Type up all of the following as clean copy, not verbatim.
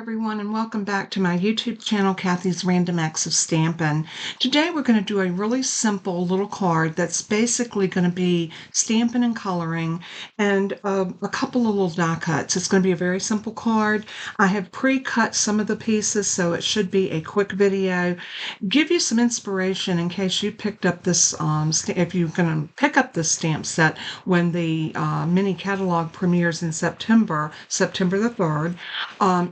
everyone, and welcome back to my YouTube channel, Kathy's Random Acts of Stampin'. Today we're going to do a really simple little card that's basically going to be stamping and coloring and a couple of little die cuts. It's going to be a very simple card. I have pre-cut some of the pieces, so it should be a quick video. Give you some inspiration in case you picked up this, if you're going to pick up this stamp set when the mini catalog premieres in September the 3rd.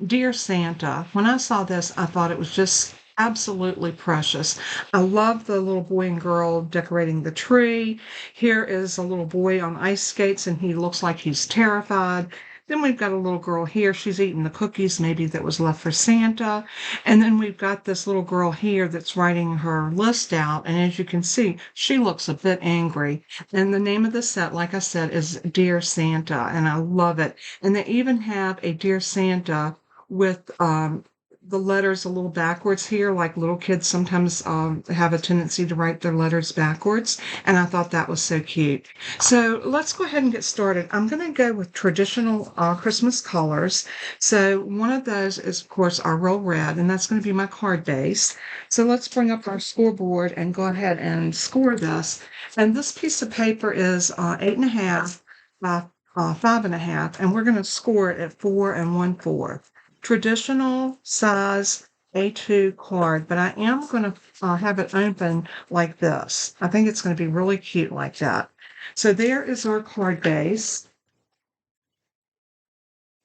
Dear Santa, when I saw this, I thought it was just absolutely precious. I love the little boy and girl decorating the tree. Here is a little boy on ice skates, and he looks like he's terrified. Then we've got a little girl here. She's eating the cookies maybe that was left for Santa. And then we've got this little girl here that's writing her list out. And as you can see, she looks a bit angry. And the name of the set, like I said, is Dear Santa. And I love it. And they even have a Dear Santa with the letters a little backwards here, like little kids sometimes have a tendency to write their letters backwards, and I thought that was so cute. So let's go ahead and get started. I'm going to go with traditional Christmas colors. So one of those is, of course, our Roll Red, and that's going to be my card base. So let's bring up our scoreboard and go ahead and score this. And this piece of paper is 8.5 by 5.5, and we're going to score it at 4 1/4. Traditional size A2 card, but I am going to have it open like this. I think it's going to be really cute like that. So there is our card base.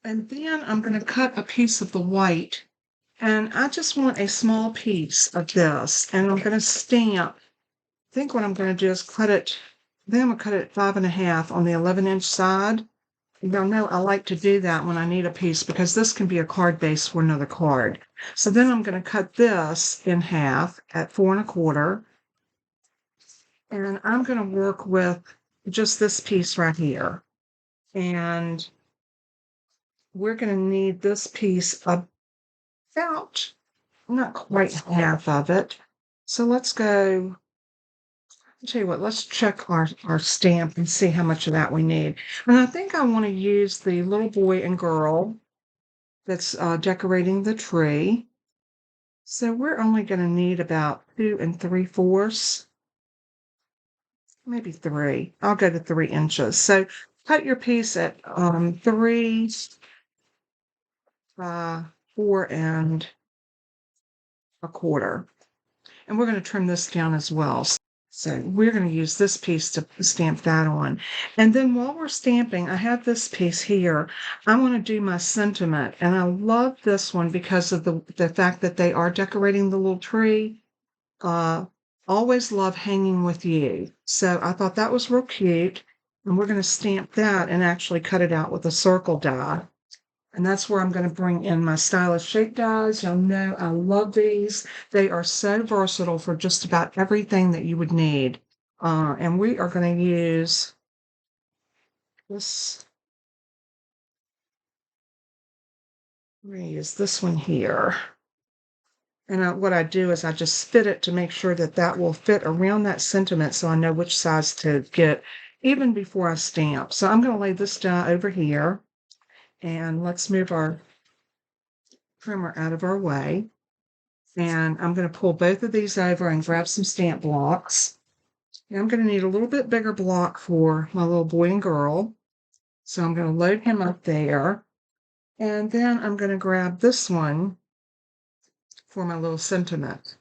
And then I'm going to cut a piece of the white, and I just want a small piece of this, and I'm going to stamp. I think what I'm going to do is cut it, then I'm going to cut it 5.5 on the 11-inch side. You'll know I like to do that when I need a piece because this can be a card base for another card. So then I'm going to cut this in half at 4 1/4. And I'm going to work with just this piece right here. And we're going to need this piece about, not quite half of it. So let's go. I'll tell you what, let's check our stamp and see how much of that we need. And I think I want to use the little boy and girl that's decorating the tree. So we're only going to need about 2 3/4, maybe 3. I'll go to 3 inches. So cut your piece at 3 by 4 1/4. And we're going to trim this down as well. So we're going to use this piece to stamp that on. And then while we're stamping, I have this piece here. I want to do my sentiment. And I love this one because of the fact that they are decorating the little tree. Always love hanging with you. So I thought that was real cute. And we're going to stamp that and actually cut it out with a circle die. And that's where I'm going to bring in my stylish shape dies. Y'all know I love these. They are so versatile for just about everything that you would need. And we are going to use this. We're going to use this one here. And what I do is I just fit it to make sure that that will fit around that sentiment so I know which size to get even before I stamp. So I'm going to lay this die over here. And let's move our trimmer out of our way. And I'm going to pull both of these over and grab some stamp blocks. And I'm going to need a little bit bigger block for my little boy and girl. So I'm going to load him up there. And then I'm going to grab this one for my little sentiment.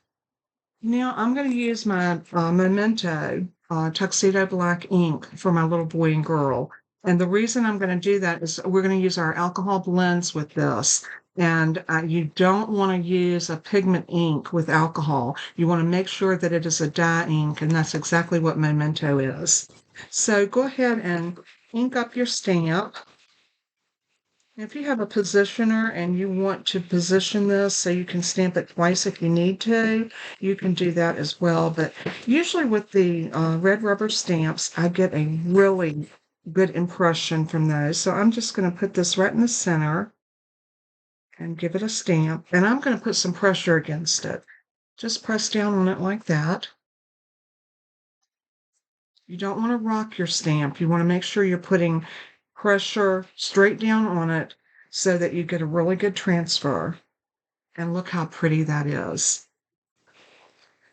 Now I'm going to use my Memento Tuxedo Black ink for my little boy and girl. And the reason I'm going to do that is we're going to use our alcohol blends with this. And you don't want to use a pigment ink with alcohol. You want to make sure that it is a dye ink, and that's exactly what Memento is. So go ahead and ink up your stamp. If you have a positioner and you want to position this so you can stamp it twice if you need to, you can do that as well. But usually with the red rubber stamps, I get a really good impression from those. So I'm just going to put this right in the center and give it a stamp. And I'm going to put some pressure against it. Just press down on it like that. You don't want to rock your stamp. You want to make sure you're putting pressure straight down on it so that you get a really good transfer. And look how pretty that is.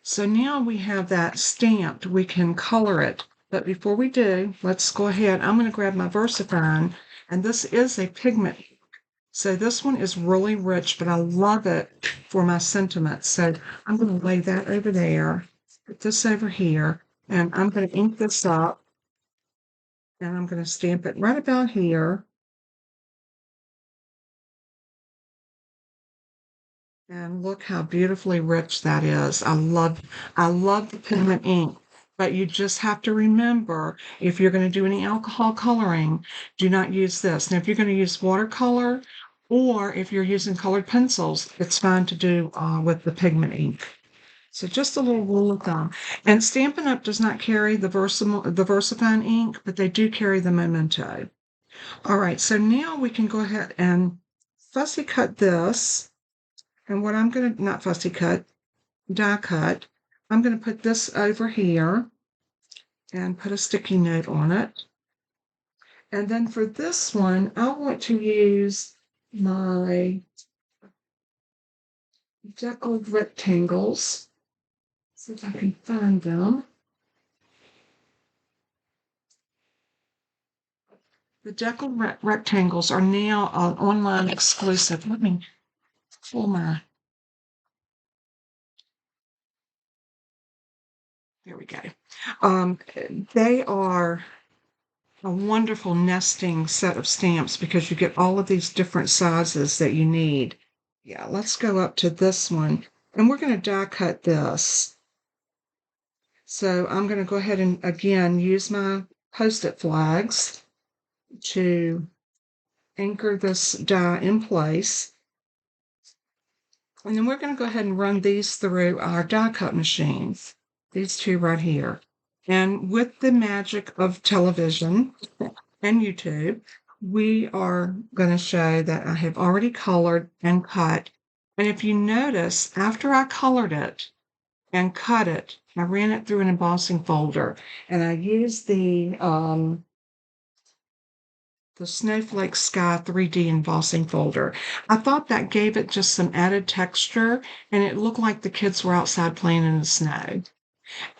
So now we have that stamped, we can color it. But before we do, let's go ahead. I'm going to grab my VersaFine, and this is a pigment. So this one is really rich, but I love it for my sentiments. So I'm going to lay that over there, put this over here, and I'm going to ink this up, and I'm going to stamp it right about here. And look how beautifully rich that is. I love the pigment ink. But you just have to remember, if you're going to do any alcohol coloring, do not use this. Now, if you're going to use watercolor, or if you're using colored pencils, it's fine to do with the pigment ink. So just a little rule of thumb. And Stampin' Up! Does not carry the VersaFine ink, but they do carry the Memento. All right, so now we can go ahead and fussy cut this. And what I'm going to, not fussy cut, die cut, I'm going to put this over here and put a sticky note on it. And then for this one, I want to use my deckled rectangles. See if I can find them. The deckled rectangles are now an online exclusive. Let me pull my. There we go. They are a wonderful nesting set of stamps because you get all of these different sizes that you need. Yeah, let's go up to this one, and we're going to die cut this. So I'm going to go ahead and again use my Post-it flags to anchor this die in place. And then we're going to go ahead and run these through our die cut machine, these two right here. And with the magic of television and YouTube, we are going to show that I have already colored and cut. And if you notice, after I colored it and cut it, I ran it through an embossing folder, and I used the Snowflake Sky 3D embossing folder. I thought that gave it just some added texture, and it looked like the kids were outside playing in the snow.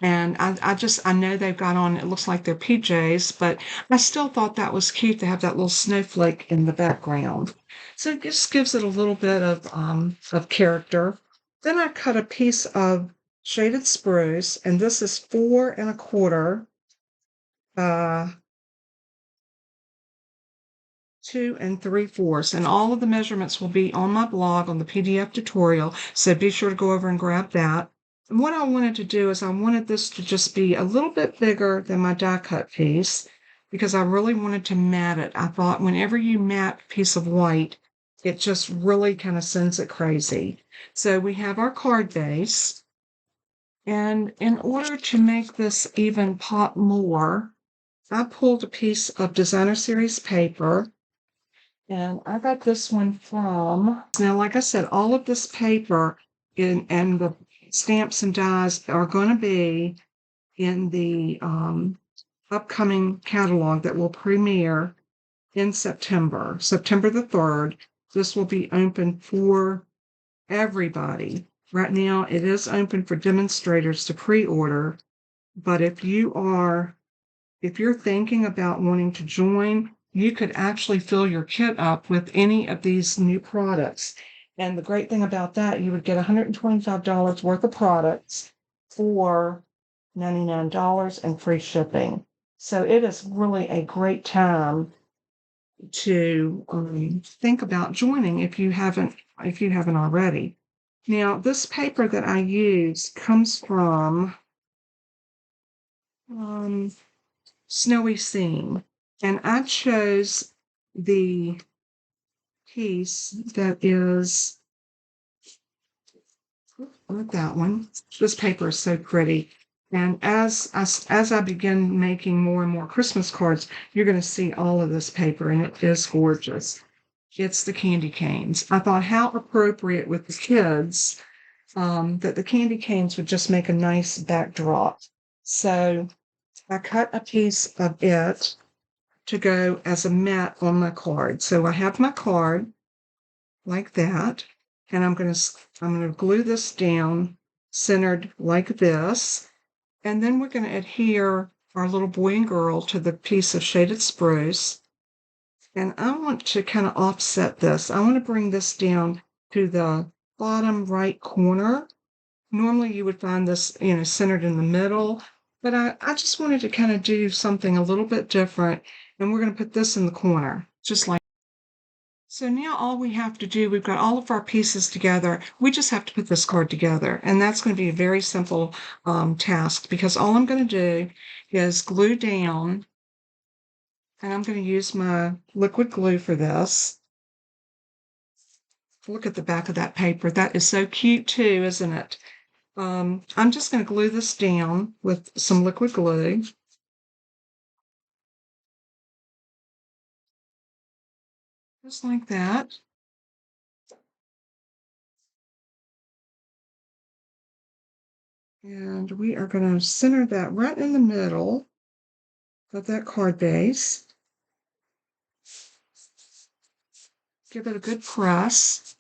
And I know they've got on, it looks like their PJs, but I still thought that was cute to have that little snowflake in the background. So it just gives it a little bit of character. Then I cut a piece of shaded spruce, and this is 4 1/4 2 3/4, and all of the measurements will be on my blog on the PDF tutorial, so be sure to go over and grab that. And what I wanted to do is I wanted this to just be a little bit bigger than my die cut piece because I really wanted to mat it. I thought whenever you mat a piece of white, it just really kind of sends it crazy. So we have our card base, and in order to make this even pop more, I pulled a piece of Designer Series paper. And I got this one from, now, like I said, all of this paper and the stamps and dies are going to be in the upcoming catalog that will premiere in September the 3rd. This will be open for everybody. Right now, it is open for demonstrators to pre-order, but if you're thinking about wanting to join, you could actually fill your kit up with any of these new products. And the great thing about that, you would get $125 worth of products for $99 and free shipping. So it is really a great time to think about joining if you haven't already. Now, this paper that I use comes from Snowy Scene. And I chose the piece that is, not that one. This paper is so pretty. And as I begin making more and more Christmas cards, you're going to see all of this paper, and it is gorgeous. It's the candy canes. I thought how appropriate with the kids that the candy canes would just make a nice backdrop. So I cut a piece of it to go as a mat on my card. So I have my card like that, and I'm going to glue this down centered like this, and then we're going to adhere our little boy and girl to the piece of shaded spruce. And I want to kind of offset this. I want to bring this down to the bottom right corner. Normally you would find this, centered in the middle, but I just wanted to kind of do something a little bit different. And we're going to put this in the corner, just like. So now all we have to do, we've got all of our pieces together. We just have to put this card together. And that's going to be a very simple task, because all I'm going to do is glue down, and I'm going to use my liquid glue for this. Look at the back of that paper. That is so cute too, isn't it? I'm just going to glue this down with some liquid glue. Just like that. And we are going to center that right in the middle of that card base. Give it a good press.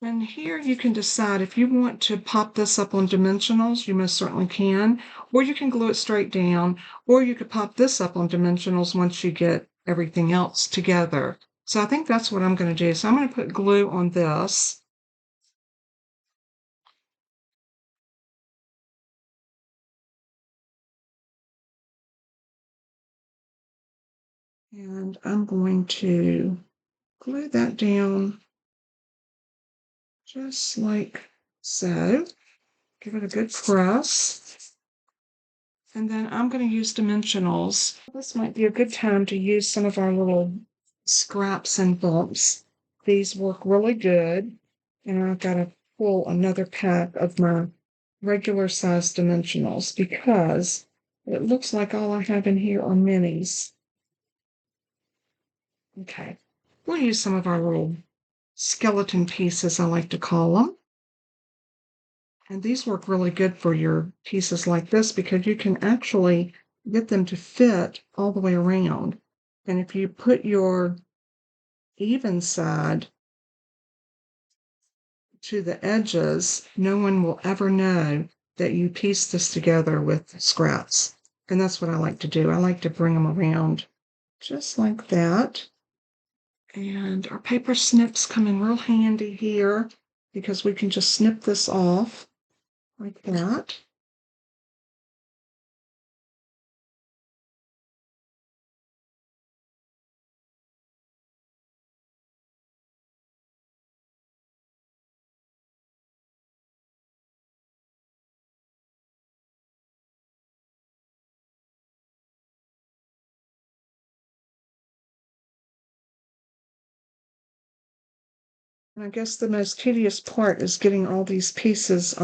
And here you can decide if you want to pop this up on dimensionals, you most certainly can, or you can glue it straight down, or you could pop this up on dimensionals once you get everything else together. So I think that's what I'm going to do. So I'm going to put glue on this. And I'm going to glue that down just like so. Give it a good press. And then I'm going to use dimensionals. This might be a good time to use some of our little scraps and bumps. These work really good. And I've got to pull another pack of my regular size dimensionals, because it looks like all I have in here are minis. Okay, we'll use some of our little skeleton pieces, I like to call them. And these work really good for your pieces like this, because you can actually get them to fit all the way around. And if you put your even side to the edges, no one will ever know that you pieced this together with scraps. And that's what I like to do. I like to bring them around just like that. And our paper snips come in real handy here, because we can just snip this off like that. And I guess the most tedious part is getting all these pieces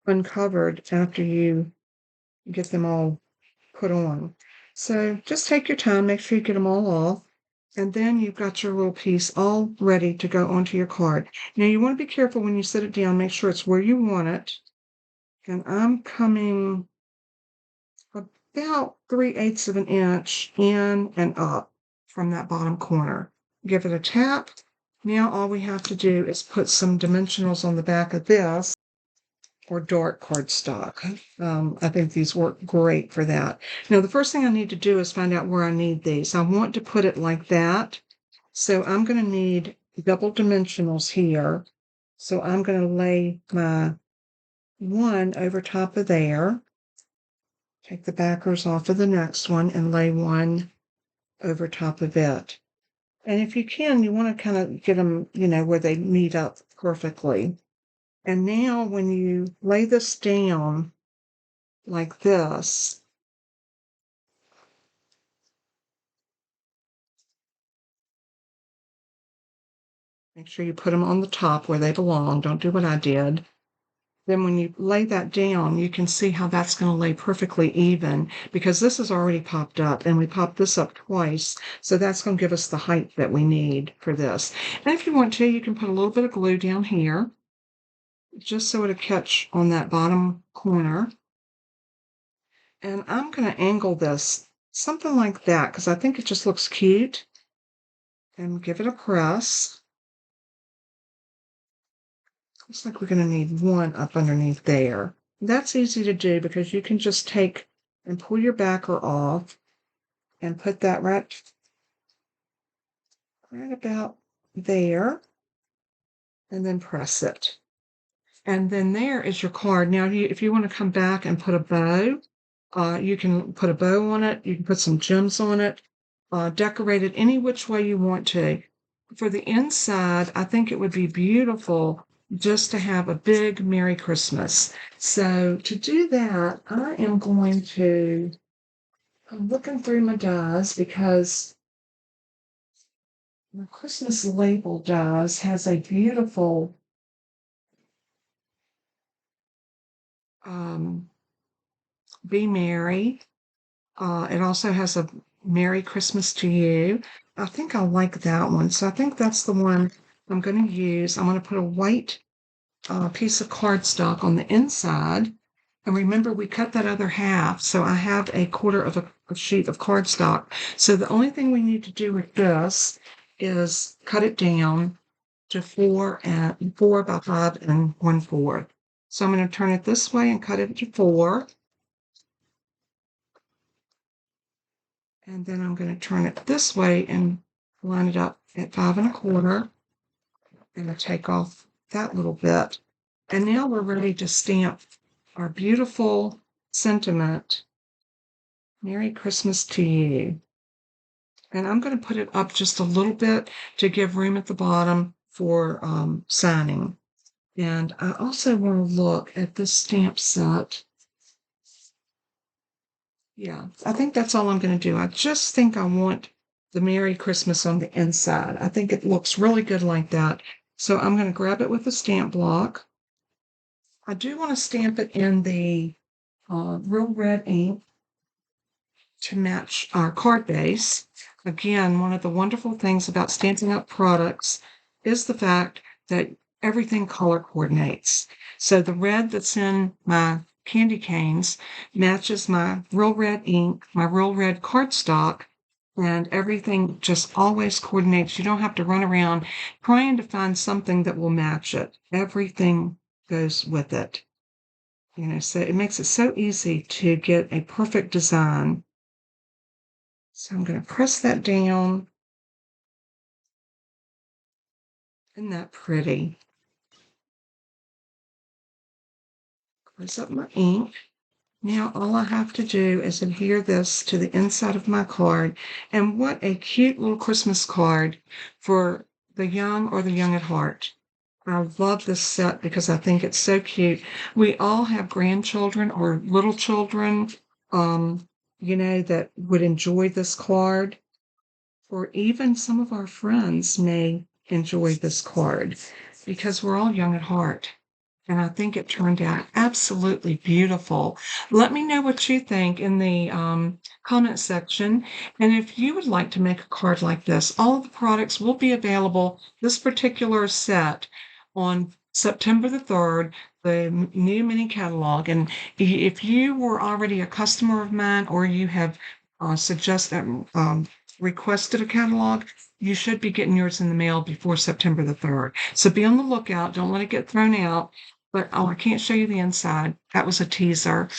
uncovered after you get them all put on. So just take your time, make sure you get them all off, and then you've got your little piece all ready to go onto your card. Now you want to be careful when you set it down, make sure it's where you want it. And I'm coming about 3/8 of an inch in and up from that bottom corner. Give it a tap. Now all we have to do is put some dimensionals on the back of this, or dark cardstock. I think these work great for that. Now the first thing I need to do is find out where I need these. I want to put it like that. So I'm going to need double dimensionals here. So I'm going to lay my one over top of there. Take the backers off of the next one and lay one over top of it. And if you can, you want to kind of get them, where they meet up perfectly. And now when you lay this down like this, make sure you put them on the top where they belong. Don't do what I did. Then when you lay that down, you can see how that's going to lay perfectly even, because this is already popped up, and we popped this up twice. So that's going to give us the height that we need for this. And if you want to, you can put a little bit of glue down here, just so it'll catch on that bottom corner. And I'm going to angle this something like that, because I think it just looks cute. And give it a press. Looks like we're going to need one up underneath there. That's easy to do because you can just take and pull your backer off and put that right about there, and then press it. And then there is your card. Now, if you want to come back and put a bow, you can put a bow on it. You can put some gems on it, decorate it any which way you want to. For the inside, I think it would be beautiful just to have a big Merry Christmas. So to do that, I'm looking through my dies because my Christmas label dies has a beautiful um, Be Merry. It also has a Merry Christmas to You. I think I like that one. So I think that's the one I'm going to use. I'm going to put a white piece of cardstock on the inside. And remember, we cut that other half. So I have a quarter of a sheet of cardstock. So the only thing we need to do with this is cut it down to 4 by 5 and 1/4. So I'm going to turn it this way and cut it to 4. And then I'm going to turn it this way and line it up at 5 1/4. I'm going to take off that little bit. And now we're ready to stamp our beautiful sentiment, Merry Christmas to You. And I'm going to put it up just a little bit to give room at the bottom for signing. And I also want to look at this stamp set. Yeah, I think that's all I'm going to do. I just think I want the Merry Christmas on the inside. I think it looks really good like that. So I'm going to grab it with a stamp block. I do want to stamp it in the real red ink to match our card base. Again, one of the wonderful things about Stampin' Up! Products is the fact that everything color coordinates. So the red that's in my candy canes matches my real red ink, my real red cardstock, and everything just always coordinates. You don't have to run around trying to find something that will match it. Everything goes with it. So it makes it so easy to get a perfect design. So I'm going to press that down. Isn't that pretty? Close up my ink. Now all I have to do is adhere this to the inside of my card. And what a cute little Christmas card for the young or the young at heart. I love this set because I think it's so cute. We all have grandchildren or little children, that would enjoy this card. Or even some of our friends may enjoy this card because we're all young at heart. And I think it turned out absolutely beautiful. Let me know what you think in the comment section. And if you would like to make a card like this, all of the products will be available, this particular set, on September the 3rd, the new mini catalog. And if you were already a customer of mine or you have requested a catalog, you should be getting yours in the mail before September the 3rd. So be on the lookout. Don't let it get thrown out. But I can't show you the inside. That was a teaser.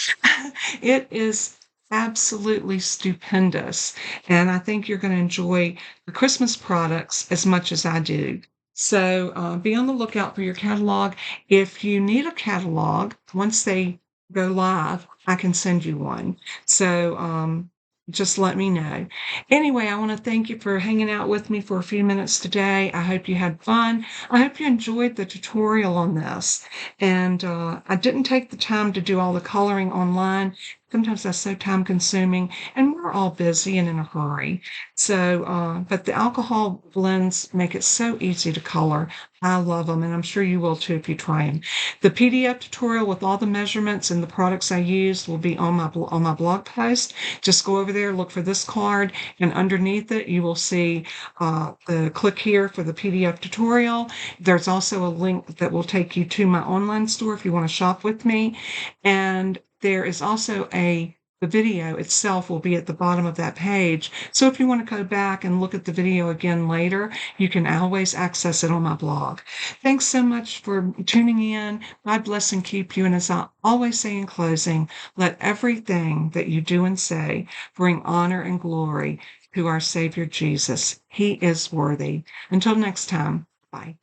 It is absolutely stupendous. And I think you're going to enjoy the Christmas products as much as I do. So be on the lookout for your catalog. If you need a catalog, once they go live, I can send you one. So just let me know. Anyway, I want to thank you for hanging out with me for a few minutes today. I hope you had fun. I hope you enjoyed the tutorial on this. And I didn't take the time to do all the coloring online. Sometimes that's so time consuming and we're all busy and in a hurry. So, but the alcohol blends make it so easy to color. I love them, and I'm sure you will too if you try them. The PDF tutorial with all the measurements and the products I used will be on my blog post. Just go over there, look for this card, and underneath it you will see the click here for the PDF tutorial. There's also a link that will take you to my online store if you want to shop with me. And there is also a the video itself will be at the bottom of that page. So if you want to go back and look at the video again later, you can always access it on my blog. Thanks so much for tuning in. God bless and keep you. And as I always say in closing, let everything that you do and say bring honor and glory to our Savior Jesus. He is worthy. Until next time, bye.